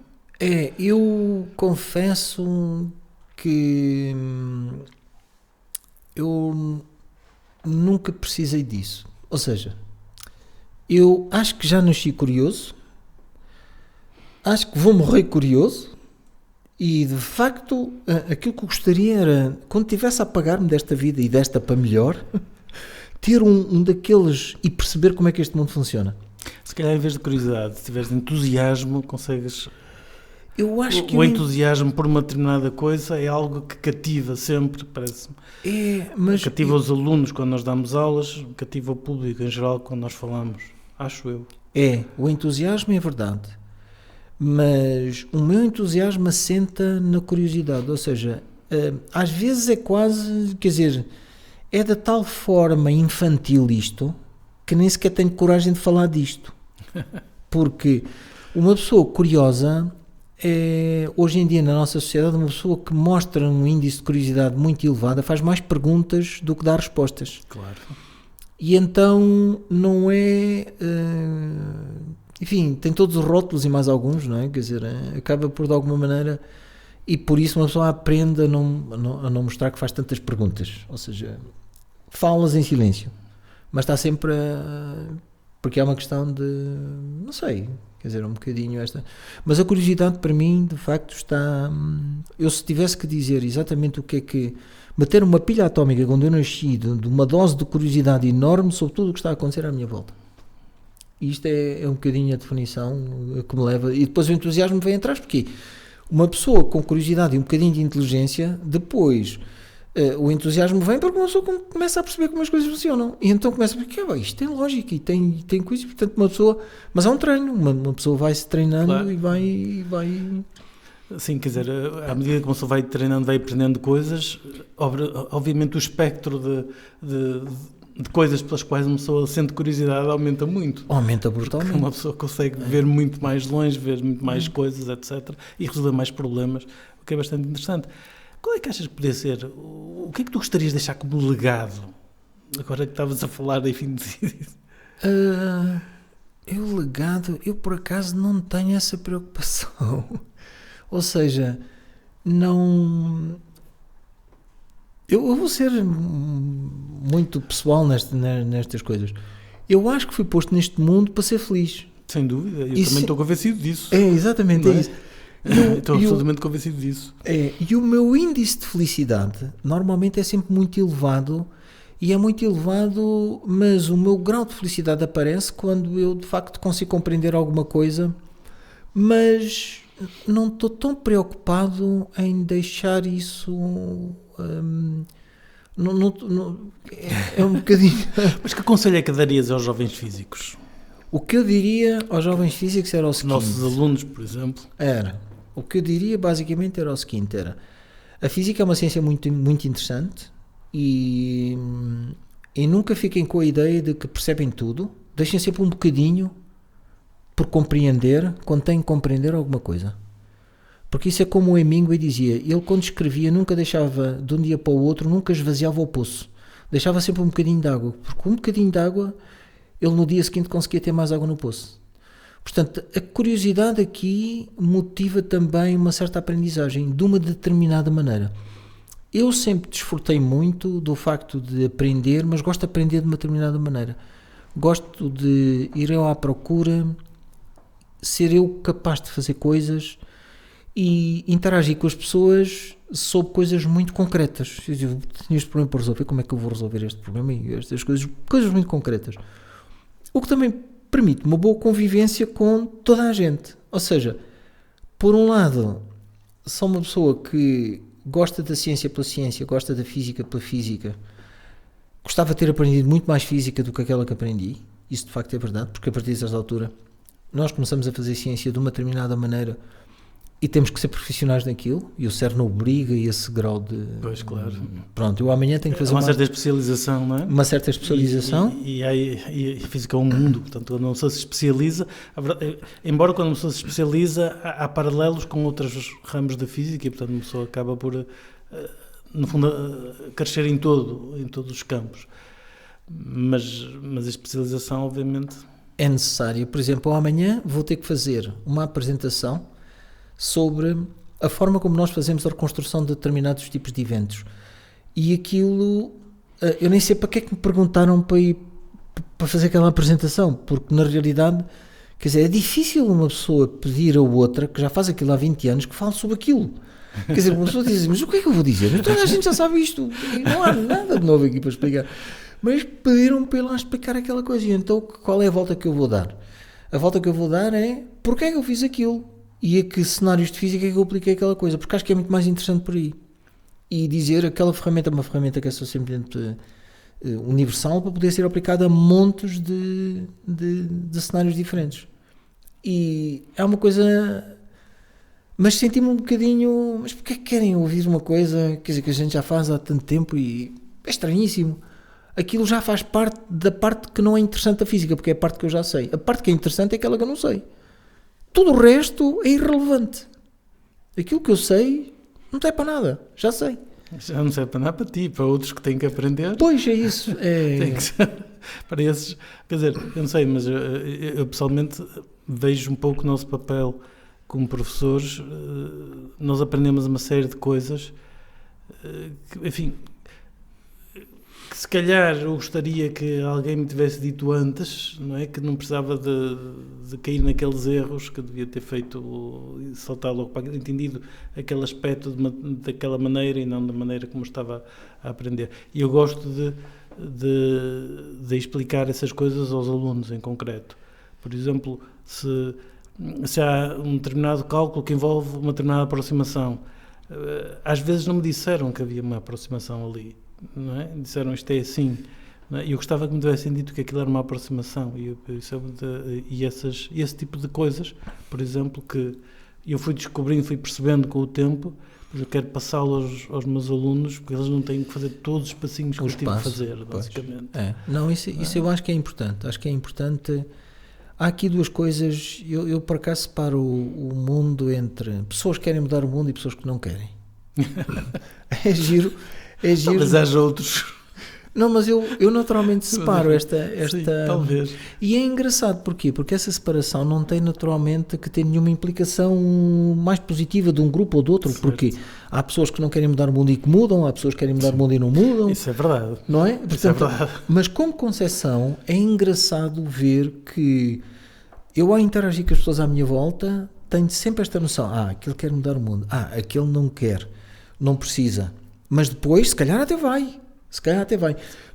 Eu confesso que eu nunca precisei disso. Ou seja, eu acho que já nasci curioso, acho que vou morrer curioso e, de facto, aquilo que eu gostaria era, quando estivesse a apagar-me desta vida e desta para melhor, ter um daqueles e perceber como é que este mundo funciona. Se calhar, em vez de curiosidade, se tiveres entusiasmo, consegues... Eu acho que o entusiasmo por uma determinada coisa é algo que cativa sempre, parece-me. Cativa os alunos quando nós damos aulas, cativa o público em geral quando nós falamos, acho eu. O entusiasmo é verdade, mas o meu entusiasmo assenta na curiosidade, ou seja, às vezes é quase, quer dizer, é de tal forma infantil isto, que nem sequer tenho coragem de falar disto, porque uma pessoa curiosa... hoje em dia na nossa sociedade, uma pessoa que mostra um índice de curiosidade muito elevado faz mais perguntas do que dá respostas. Claro. E então não é... enfim, tem todos os rótulos e mais alguns, não é? Quer dizer, acaba por de alguma maneira... E por isso uma pessoa aprende a não mostrar que faz tantas perguntas. Ou seja, falas em silêncio. Mas está sempre porque é uma questão de... não sei... Quer dizer, um bocadinho esta... Mas a curiosidade para mim, de facto, está... Eu se tivesse que dizer exatamente o que é que... Bater uma pilha atómica quando eu nasci, de uma dose de curiosidade enorme sobre tudo o que está a acontecer à minha volta. E isto é um bocadinho a definição que me leva... E depois o entusiasmo vem atrás, porque uma pessoa com curiosidade e um bocadinho de inteligência, depois... o entusiasmo vem porque uma pessoa começa a perceber como as coisas funcionam e então começa a perceber que isto tem lógica e tem coisas, portanto uma pessoa, mas há um treino, uma pessoa vai-se treinando. Claro. e vai... Sim, quer dizer, à medida que uma pessoa vai treinando, vai aprendendo coisas, obviamente o espectro de coisas pelas quais uma pessoa sente curiosidade aumenta muito. Aumenta brutalmente. Porque uma pessoa consegue ver muito mais longe, ver muito mais coisas, etc. e resolver mais problemas, o que é bastante interessante. Qual é que achas que poderia ser? O que é que tu gostarias de deixar como legado? Agora que estavas a falar, enfim, disso. Eu legado, eu por acaso não tenho essa preocupação. Ou seja, não... Eu vou ser muito pessoal nestas coisas. Eu acho que fui posto neste mundo para ser feliz. Sem dúvida, eu também estou convencido disso. É, exatamente, é isso. Estou absolutamente convencido disso. E o meu índice de felicidade normalmente é sempre muito elevado, e é muito elevado, mas o meu grau de felicidade aparece quando eu de facto consigo compreender alguma coisa, mas não estou tão preocupado em deixar isso. É um bocadinho. Mas que conselho é que darias aos jovens físicos? O que eu diria aos jovens físicos era o seguinte. Nossos alunos, por exemplo. O que eu diria basicamente era o seguinte: a física é uma ciência muito, muito interessante, e nunca fiquem com a ideia de que percebem tudo. Deixem sempre um bocadinho por compreender, quando têm que compreender alguma coisa. Porque isso é como o Hemingway dizia: ele, quando escrevia, nunca deixava de um dia para o outro, nunca esvaziava o poço, deixava sempre um bocadinho de água, porque um bocadinho de água ele no dia seguinte conseguia ter mais água no poço. Portanto, a curiosidade aqui motiva também uma certa aprendizagem de uma determinada maneira. Eu sempre desfrutei muito do facto de aprender, mas gosto de aprender de uma determinada maneira. Gosto de ir eu à procura, ser eu capaz de fazer coisas e interagir com as pessoas sobre coisas muito concretas. Eu tenho este problema para resolver, como é que eu vou resolver este problema? E estas coisas muito concretas. O que também permite uma boa convivência com toda a gente. Ou seja, por um lado, sou uma pessoa que gosta da ciência pela ciência, gosta da física pela física. Gostava de ter aprendido muito mais física do que aquela que aprendi. Isso de facto é verdade, porque a partir dessa altura nós começamos a fazer ciência de uma determinada maneira e temos que ser profissionais naquilo, e o CERN obriga a esse grau de... Pois, claro. Pronto, eu amanhã tenho que fazer uma certa especialização, não é? Uma certa especialização. E a física é um mundo, portanto, quando uma pessoa se especializa, embora quando uma pessoa se especializa, há paralelos com outros ramos da física, e portanto uma pessoa acaba por, no fundo, crescer em todos os campos. Mas a especialização, obviamente... É necessária. Por exemplo, amanhã vou ter que fazer uma apresentação sobre a forma como nós fazemos a reconstrução de determinados tipos de eventos. E aquilo, eu nem sei para que é que me perguntaram para fazer aquela apresentação, porque na realidade, quer dizer, é difícil uma pessoa pedir a outra, que já faz aquilo há 20 anos, que fale sobre aquilo. Quer dizer, uma pessoa diz assim, mas o que é que eu vou dizer? Mas toda a gente já sabe isto, não há nada de novo aqui para explicar. Mas pediram para ir lá explicar aquela coisa. E então, qual é a volta que eu vou dar? A volta que eu vou dar é porque é que eu fiz aquilo e a que cenários de física é que eu apliquei aquela coisa, porque acho que é muito mais interessante por aí. E dizer aquela ferramenta é uma ferramenta que é suficientemente universal para poder ser aplicada a montes de cenários diferentes. E é uma coisa... Mas senti-me um bocadinho... Mas porque é que querem ouvir uma coisa, quer dizer, que a gente já faz há tanto tempo e é estranhíssimo. Aquilo já faz parte da parte que não é interessante da física, porque é a parte que eu já sei. A parte que é interessante é aquela que eu não sei. Tudo o resto é irrelevante. Aquilo que eu sei não tem para nada, já sei. Já não serve para nada para ti, para outros que têm que aprender. Pois é isso. Tem que ser para esses. Quer dizer, eu não sei, mas eu pessoalmente vejo um pouco o nosso papel como professores. Nós aprendemos uma série de coisas que, enfim, que se calhar eu gostaria que alguém me tivesse dito antes, não é? Que não precisava de cair naqueles erros, que devia ter feito, saltar logo para entendido aquele aspecto daquela maneira e não da maneira como estava a aprender. E eu gosto de explicar essas coisas aos alunos em concreto. Por exemplo, se há um determinado cálculo que envolve uma determinada aproximação, às vezes não me disseram que havia uma aproximação ali. Não é? Disseram isto é assim, não é? E eu gostava que me tivessem dito que aquilo era uma aproximação e esse tipo de coisas, por exemplo, que eu fui descobrindo, fui percebendo com o tempo, mas eu quero passá-lo aos meus alunos, porque eles não têm que fazer todos os passinhos que eu tive que fazer, basicamente. Não, isso eu acho que é importante. Acho que é importante. Há aqui duas coisas. Eu por acaso separo o mundo entre pessoas que querem mudar o mundo e pessoas que não querem. É giro. Talvez haja outros. Não, mas eu naturalmente separo esta... Sim, talvez. E é engraçado, porquê? Porque essa separação não tem naturalmente que ter nenhuma implicação mais positiva de um grupo ou de outro, certo. Porque há pessoas que não querem mudar o mundo e que mudam, há pessoas que querem mudar o mundo e não mudam. Isso é verdade. Não é? Isso é verdade. Mas como concepção é engraçado ver que eu, ao interagir com as pessoas à minha volta, tenho sempre esta noção, aquele quer mudar o mundo, aquele não quer, não precisa, mas depois se calhar até vai,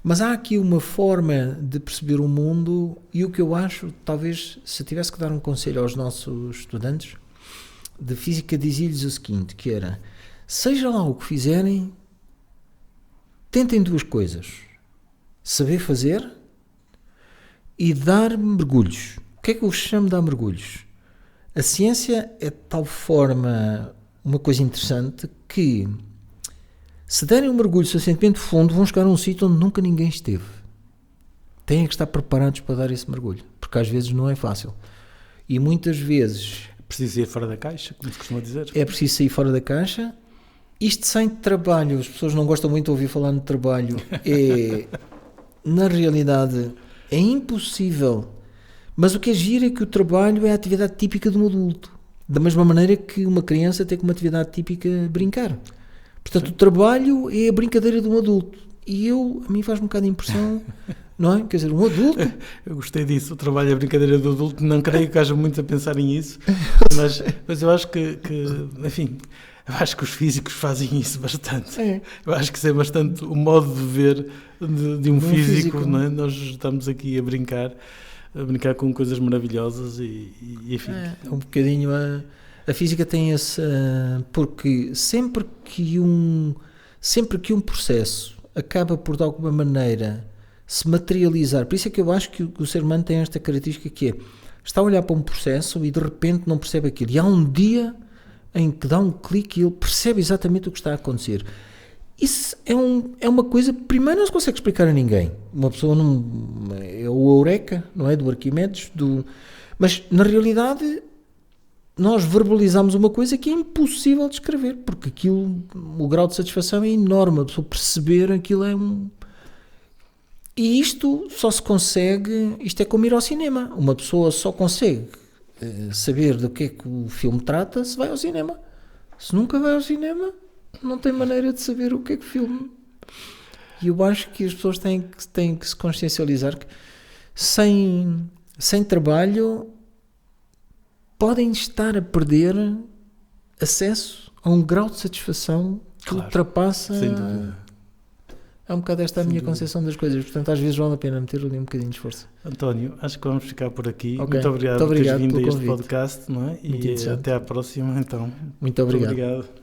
mas há aqui uma forma de perceber o mundo, e o que eu acho, talvez, se tivesse que dar um conselho aos nossos estudantes de física, dizia-lhes o seguinte, que era, seja lá o que fizerem, tentem duas coisas, saber fazer e dar mergulhos. O que é que eu chamo de dar mergulhos? A ciência é de tal forma uma coisa interessante que, se derem um mergulho suficientemente fundo, vão chegar a um sítio onde nunca ninguém esteve. Têm que estar preparados para dar esse mergulho, porque às vezes não é fácil. E muitas vezes... É preciso ir fora da caixa, como se costuma dizer. É preciso sair fora da caixa. Isto sem trabalho, as pessoas não gostam muito de ouvir falar no trabalho. Na realidade, é impossível. Mas o que é giro é que o trabalho é a atividade típica de um adulto. Da mesma maneira que uma criança tem como atividade típica brincar. Portanto, sim, o trabalho é a brincadeira de um adulto. E a mim faz um bocado de impressão, não é? Quer dizer, um adulto... Eu gostei disso, o trabalho é a brincadeira do adulto. Não creio que haja muitos a pensar nisso. Mas eu acho que, enfim... Eu acho que os físicos fazem isso bastante. É. Eu acho que isso é bastante o modo de ver de um físico, não é? Nós estamos aqui a brincar com coisas maravilhosas e enfim. É um bocadinho a física tem esse... Porque sempre que um processo acaba por, de alguma maneira, se materializar, por isso é que eu acho que o ser humano tem esta característica que é, está a olhar para um processo e de repente não percebe aquilo. E há um dia em que dá um clique e ele percebe exatamente o que está a acontecer. Isso é uma coisa, primeiro não se consegue explicar a ninguém. Uma pessoa não... É o Eureka, não é? Do Arquimedes, mas na realidade nós verbalizamos uma coisa que é impossível de descrever, porque aquilo, o grau de satisfação é enorme, a pessoa perceber aquilo é E isto só se consegue, isto é como ir ao cinema. Uma pessoa só consegue saber do que é que o filme trata se vai ao cinema. Se nunca vai ao cinema, não tem maneira de saber o que é que o filme... E eu acho que as pessoas têm que se consciencializar que sem trabalho podem estar a perder acesso a um grau de satisfação que ultrapassa... Sem dúvida. É um bocado esta a minha concepção das coisas, portanto às vezes vale a pena meter ali um bocadinho de esforço. António, acho que vamos ficar por aqui. Okay. Muito obrigado por teres vindo a este convite. podcast, não é? E até à próxima, então. Muito obrigado. Muito obrigado.